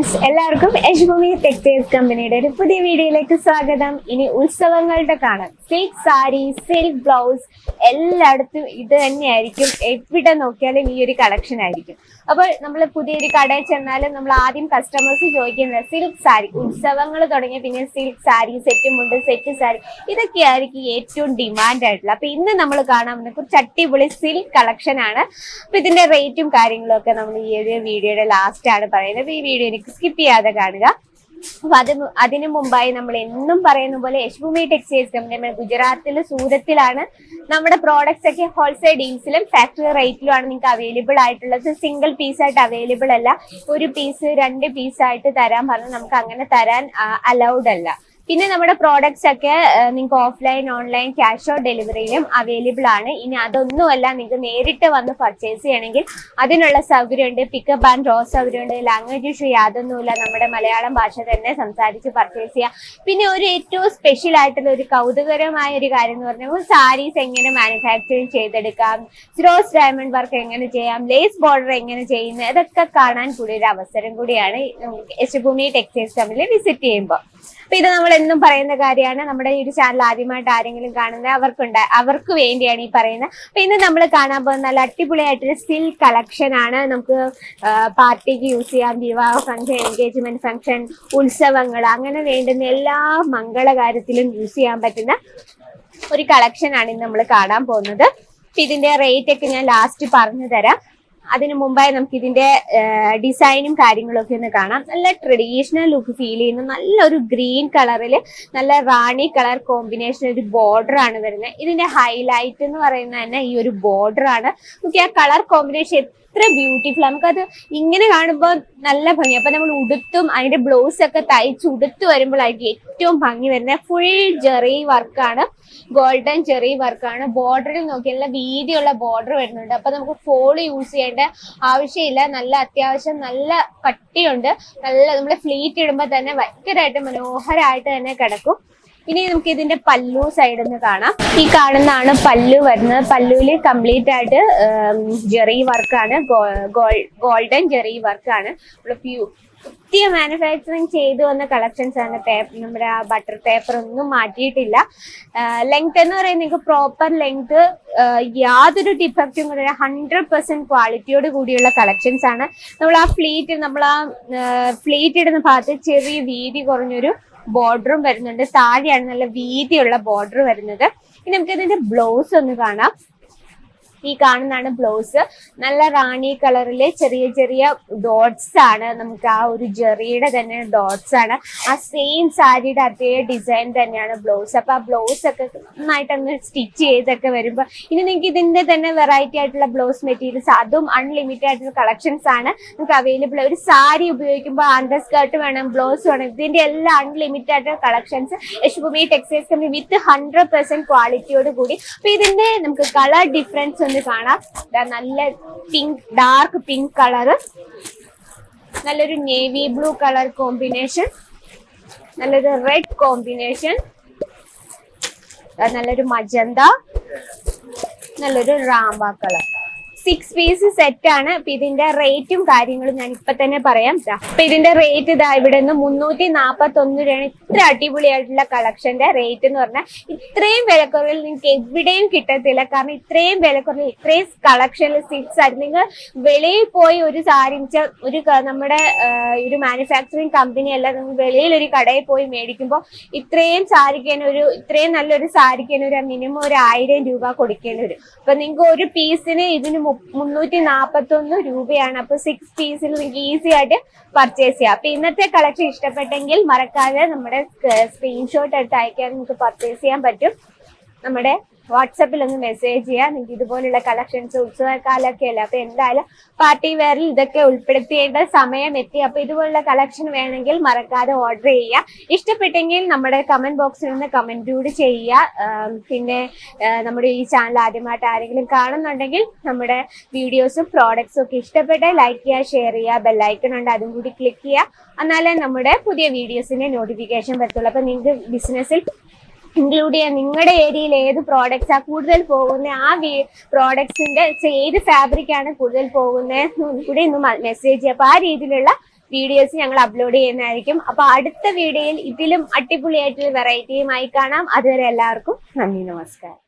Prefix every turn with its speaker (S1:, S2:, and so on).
S1: Friends, എല്ലാവർക്കും യശ്ഭൂമി textiles കമ്പനിയുടെ ഒരു പുതിയ വീഡിയോയിലേക്ക് സ്വാഗതം. ഇനി ഉത്സവങ്ങളുടെ കാണാം. സിൽക്ക് സാരി, സിൽക്ക് ബ്ലൗസ് എല്ലായിടത്തും ഇത് തന്നെയായിരിക്കും. എവിടെ നോക്കിയാലും ഈ ഒരു കളക്ഷൻ ആയിരിക്കും. അപ്പോൾ നമ്മൾ പുതിയൊരു കടയിൽ ചെന്നാലും നമ്മൾ ആദ്യം കസ്റ്റമേഴ്സ് ചോദിക്കുന്നത് സിൽക്ക് സാരി. ഉത്സവങ്ങൾ തുടങ്ങിയ പിന്നെ സിൽക്ക് സാരി, സെറ്റ് മുണ്ട്, സെറ്റ് സാരി, ഇതൊക്കെയായിരിക്കും ഏറ്റവും ഡിമാൻഡ് ആയിട്ടുള്ള. അപ്പൊ ഇന്ന് നമ്മൾ കാണാൻ പോകുന്ന കുറച്ച് അടിപൊളി സിൽക്ക് കളക്ഷൻ ആണ്. അപ്പൊ ഇതിന്റെ റേറ്റും കാര്യങ്ങളും ഒക്കെ നമ്മൾ ഈ ഒരു വീഡിയോയുടെ ലാസ്റ്റ് ആണ് പറയുന്നത്. ഈ വീഡിയോ എനിക്ക് സ്കിപ്പ് ചെയ്യാതെ കാണുക. അപ്പൊ അതിനു മുമ്പായി നമ്മൾ എന്നും പറയുന്ന പോലെ യശ്ഭൂമി ടെക്സ്റ്റൈൽസ് കമ്പനി ഗുജറാത്തിൽ സൂരത്തിലാണ് നമ്മുടെ പ്രോഡക്ട്സ് ഒക്കെ ഹോൾസെയിൽ ഡീൽസിലും ഫാക്ടറി റേറ്റിലുമാണ് നിങ്ങൾക്ക് അവൈലബിൾ ആയിട്ടുള്ളത്. സിംഗിൾ പീസ് ആയിട്ട് അവൈലബിൾ അല്ല. ഒരു പീസ് 2 പീസായിട്ട് തരാൻ പറഞ്ഞാൽ നമുക്ക് അങ്ങനെ തരാൻ അലൗഡ് അല്ല. പിന്നെ നമ്മുടെ പ്രോഡക്ട്സ് ഒക്കെ നിങ്ങൾക്ക് ഓഫ്ലൈൻ, ഓൺലൈൻ, ക്യാഷ് ഓൺ ഡെലിവറിയിലും അവൈലബിൾ ആണ്. ഇനി അതൊന്നുമല്ല, നിങ്ങൾക്ക് നേരിട്ട് വന്ന് പർച്ചേസ് ചെയ്യണമെങ്കിൽ അതിനുള്ള സൗകര്യമുണ്ട്. പിക്കപ്പ് ആൻഡ് ഡ്രോപ്പ് സൗകര്യമുണ്ട്. ലാംഗ്വേജ് ഇഷ്യൂ യാതൊന്നുമില്ല. നമ്മുടെ മലയാളം ഭാഷ തന്നെ സംസാരിച്ച് പർച്ചേസ് ചെയ്യാം. പിന്നെ ഒരു ഏറ്റവും സ്പെഷ്യൽ ആയിട്ടുള്ള ഒരു കൗതുകരമായ ഒരു കാര്യം എന്ന് പറഞ്ഞാൽ സാരീസ് എങ്ങനെ മാനുഫാക്ചറിങ് ചെയ്തെടുക്കാം, സ്രോസ് ഡയമണ്ട് വർക്ക് എങ്ങനെ ചെയ്യാം, ലേസ് ബോർഡർ എങ്ങനെ ചെയ്യുന്നത്, ഇതൊക്കെ കാണാൻ കൂടി ഒരു അവസരം കൂടിയാണ് യശ്ഭൂമി ടെക്സ്റ്റൈൽസ് കമ്പനിയിൽ വിസിറ്റ് ചെയ്യുമ്പോൾ. അപ്പൊ ഇത് നമ്മൾ എന്നും പറയുന്ന കാര്യമാണ്. നമ്മുടെ ഈ ഒരു ചാനൽ ആദ്യമായിട്ട് ആരെങ്കിലും കാണുന്നത് അവർക്ക് വേണ്ടിയാണ് ഈ പറയുന്നത്. അപ്പൊ ഇന്ന് നമ്മൾ കാണാൻ പോകുന്ന നല്ല അടിപൊളിയായിട്ടൊരു സിൽക്ക് കളക്ഷൻ ആണ്. നമുക്ക് പാർട്ടിക്ക് യൂസ് ചെയ്യാം, വിവാഹ ഫംഗ്ഷൻ, എൻഗേജ്മെന്റ് ഫംഗ്ഷൻ, ഉത്സവങ്ങൾ, അങ്ങനെ വേണ്ടുന്ന എല്ലാ മംഗളകാര്യത്തിലും യൂസ് ചെയ്യാൻ പറ്റുന്ന ഒരു കളക്ഷൻ ആണ് ഇന്ന് നമ്മൾ കാണാൻ പോകുന്നത്. അപ്പൊ ഇതിന്റെ റേറ്റ് ഒക്കെ ഞാൻ ലാസ്റ്റ് പറഞ്ഞു തരാം. അതിനു മുമ്പായി നമുക്ക് ഇതിന്റെ ഡിസൈനും കാര്യങ്ങളും ഒക്കെ ഒന്ന് കാണാം. നല്ല ട്രഡീഷണൽ ലുക്ക് ഫീൽ ചെയ്യുന്ന നല്ലൊരു ഗ്രീൻ കളറിൽ നല്ല റാണി കളർ കോമ്പിനേഷൻ ഒരു ബോർഡർ ആണ് വരുന്നത്. ഇതിന്റെ ഹൈലൈറ്റ് എന്ന് പറയുന്നത് തന്നെ ഈ ഒരു ബോർഡർ ആണ്. നമുക്ക് ആ കളർ കോമ്പിനേഷൻ എത്ര ബ്യൂട്ടിഫുൾ, നമുക്കത് ഇങ്ങനെ കാണുമ്പോൾ നല്ല ഭംഗി. അപ്പൊ നമ്മൾ ഉടുത്തും അതിന്റെ ബ്ലൗസ് ഒക്കെ തയ്ച്ച് ഉടുത്ത് വരുമ്പോഴായിരിക്കും ഏറ്റവും ഭംഗി വരുന്നത്. ഫുൾ ജെറി വർക്കാണ്, ഗോൾഡൻ ജെറി വർക്കാണ്. ബോർഡറിൽ നോക്കി നല്ല വീതിയുള്ള ബോർഡർ വരുന്നുണ്ട്. അപ്പൊ നമുക്ക് ഫോൾ യൂസ് ചെയ്യേണ്ട ആവശ്യമില്ല. നല്ല അത്യാവശ്യം നല്ല കട്ടിയുണ്ട്. നല്ല നമ്മൾ ഫ്ലീറ്റ് ഇടുമ്പോൾ തന്നെ ഭയങ്കരമായിട്ട് മനോഹരമായിട്ട് തന്നെ കിടക്കും. ഇനി നമുക്ക് ഇതിന്റെ പല്ലു സൈഡിൽ നിന്ന് കാണാം. ഈ കാണുന്നതാണ് പല്ലു വരുന്നത്. പല്ലുവിൽ കംപ്ലീറ്റ് ആയിട്ട് ജെറി വർക്കാണ്, ഗോൾഡൻ ജെറി വർക്കാണ്. പുതിയ മാനുഫാക്ചറിങ് ചെയ്തു വന്ന കളക്ഷൻസ് ആണ്. നമ്മുടെ ആ ബട്ടർ പേപ്പർ ഒന്നും മാറ്റിയിട്ടില്ല. ലെങ്ത് എന്ന് പറയുന്നത് നിങ്ങൾക്ക് പ്രോപ്പർ ലെങ്ത്, യാതൊരു ഡിഫക്റ്റും കൂടെ 100% ക്വാളിറ്റിയോട് കൂടിയുള്ള കളക്ഷൻസ് ആണ്. നമ്മൾ ആ ഫ്ലീറ്റ് ഇടുന്ന ഭാഗത്ത് ചെറിയ വീതി കുറഞ്ഞൊരു ബോർഡറും വരുന്നുണ്ട്. താഴെയാണ് നല്ല വീതിയുള്ള ബോർഡർ വരുന്നത്. ഇനി നമുക്ക് ഇതിന്റെ ബ്ലൗസ് ഒന്ന് കാണാം. ഈ കാണുന്നതാണ് ബ്ലൗസ്. നല്ല റാണി കളറിലെ ചെറിയ ചെറിയ ഡോട്ട്സ് ആണ്. നമുക്ക് ആ ഒരു ജെറിയുടെ തന്നെ ഡോട്ട്സ് ആണ്. ആ സെയിം സാരിയുടെ അതേ ഡിസൈൻ തന്നെയാണ് ബ്ലൗസ്. അപ്പൊ ആ ബ്ലൗസ് ഒക്കെ നന്നായിട്ടൊന്ന് സ്റ്റിച്ച് ചെയ്തൊക്കെ വരുമ്പോൾ ഇനി നിങ്ങൾക്ക് ഇതിന്റെ തന്നെ വെറൈറ്റി ആയിട്ടുള്ള ബ്ലൗസ് മെറ്റീരിയൽസ്, അതും അൺലിമിറ്റഡ് ആയിട്ടുള്ള കളക്ഷൻസ് ആണ് നമുക്ക് അവൈലബിൾ. ഒരു സാരി ഉപയോഗിക്കുമ്പോൾ അണ്ടർ സ്കേർട്ട് വേണം, ബ്ലൗസ് വേണം, ഇതിന്റെ എല്ലാം അൺലിമിറ്റഡ് ആയിട്ടുള്ള കളക്ഷൻസ് യശ്ഭൂമി ടെക്സ്റ്റൈൽസ് കമ്പനി വിത്ത് 100% ക്വാളിറ്റിയോട് കൂടി. അപ്പൊ ഇതിന്റെ നമുക്ക് കളർ ഡിഫറൻസ് ഒന്ന് കാണാം. നല്ല പിങ്ക്, ഡാർക്ക് പിങ്ക് കളറ്, നല്ലൊരു നേവി ബ്ലൂ കളർ കോമ്പിനേഷൻ, നല്ലൊരു റെഡ് കോമ്പിനേഷൻ, നല്ലൊരു മജന്ത, നല്ലൊരു റാംബ കളർ. 6 പീസ് സെറ്റ് ആണ്. അപ്പൊ ഇതിന്റെ റേറ്റും കാര്യങ്ങളും ഞാൻ ഇപ്പൊ തന്നെ പറയാം. അപ്പൊ ഇതിന്റെ റേറ്റ് ഇതാ ഇവിടെ നിന്ന് 341 രൂപയാണ്. ഇത്ര അടിപൊളിയായിട്ടുള്ള കളക്ഷന്റെ റേറ്റ് എന്ന് പറഞ്ഞാൽ ഇത്രയും വിലക്കുറവിൽ നിങ്ങൾക്ക് എവിടെയും കിട്ടത്തില്ല. കാരണം ഇത്രയും വിലക്കുറവിൽ ഇത്രയും കളക്ഷനിൽ സിൽക്സ് ആയിട്ട് നിങ്ങൾ വെളിയിൽ പോയി ഒരു സാരി ഒരു നമ്മുടെ ഒരു മാനുഫാക്ചറിങ് കമ്പനി അല്ല, നിങ്ങൾ വെളിയിൽ ഒരു കടയിൽ പോയി മേടിക്കുമ്പോൾ ഇത്രയും നല്ലൊരു സാരിക്ക് ഒരു മിനിമം ഒരു 1000 രൂപ കൊടുക്കേണ്ടി വരും. അപ്പൊ നിങ്ങൾക്ക് ഒരു പീസിന് ഇതിന് 341 രൂപയാണ്. അപ്പൊ 6 പീസിൽ നിങ്ങൾക്ക് ഈസി ആയിട്ട് പർച്ചേസ് ചെയ്യാം. അപ്പൊ ഇന്നത്തെ കളക്ഷൻ ഇഷ്ടപ്പെട്ടെങ്കിൽ മറക്കാതെ നമ്മുടെ സ്ക്രീൻഷോട്ട് എടുത്ത് അയക്കാൻ നിങ്ങൾക്ക് പർച്ചേസ് ചെയ്യാൻ പറ്റും. നമ്മുടെ വാട്സാപ്പിൽ ഒന്ന് മെസ്സേജ് ചെയ്യാം. നിങ്ങൾക്ക് ഇതുപോലുള്ള കളക്ഷൻസ് ഉത്സവകാലമൊക്കെ അല്ല, അപ്പൊ എന്തായാലും പാർട്ടി വെയറിൽ ഇതൊക്കെ ഉൾപ്പെടുത്തേണ്ട സമയം എത്തി. അപ്പൊ ഇതുപോലുള്ള കളക്ഷൻ വേണമെങ്കിൽ മറക്കാതെ ഓർഡർ ചെയ്യുക. ഇഷ്ടപ്പെട്ടെങ്കിൽ നമ്മുടെ കമന്റ് ബോക്സിൽ നിന്ന് കമന്റ് കൂടി ചെയ്യുക. പിന്നെ നമ്മുടെ ഈ ചാനൽ ആദ്യമായിട്ട് ആരെങ്കിലും കാണുന്നുണ്ടെങ്കിൽ നമ്മുടെ വീഡിയോസും പ്രോഡക്ട്സും ഒക്കെ ഇഷ്ടപ്പെട്ട് ലൈക്ക് ചെയ്യുക, ഷെയർ ചെയ്യുക, ബെല്ലൈക്കൺ ഉണ്ട് അതും കൂടി ക്ലിക്ക് ചെയ്യുക. എന്നാലേ നമ്മുടെ പുതിയ വീഡിയോസിന്റെ നോട്ടിഫിക്കേഷൻ വരത്തുള്ളൂ. അപ്പൊ നിങ്ങൾക്ക് ബിസിനസ്സിൽ ഇൻക്ലൂഡ് ചെയ്യാൻ നിങ്ങളുടെ ഏരിയയിൽ ഏത് പ്രോഡക്റ്റ്സ് ആ കൂടുതൽ പോകുന്നത്, ആ പ്രോഡക്ട്സിന്റെ ഏത് ഫാബ്രിക് ആണ് കൂടുതൽ പോകുന്നത് കൂടി ഒന്ന് മെസ്സേജ് ചെയ്യുക. അപ്പൊ ആ രീതിയിലുള്ള വീഡിയോസ് ഞങ്ങൾ അപ്ലോഡ് ചെയ്യുന്നതായിരിക്കും. അപ്പൊ അടുത്ത വീഡിയോയിൽ ഇതിലും അടിപൊളിയായിട്ടുള്ള വെറൈറ്റിയുമായി കാണാം. അതുവരെ എല്ലാവർക്കും നന്ദി, നമസ്കാരം.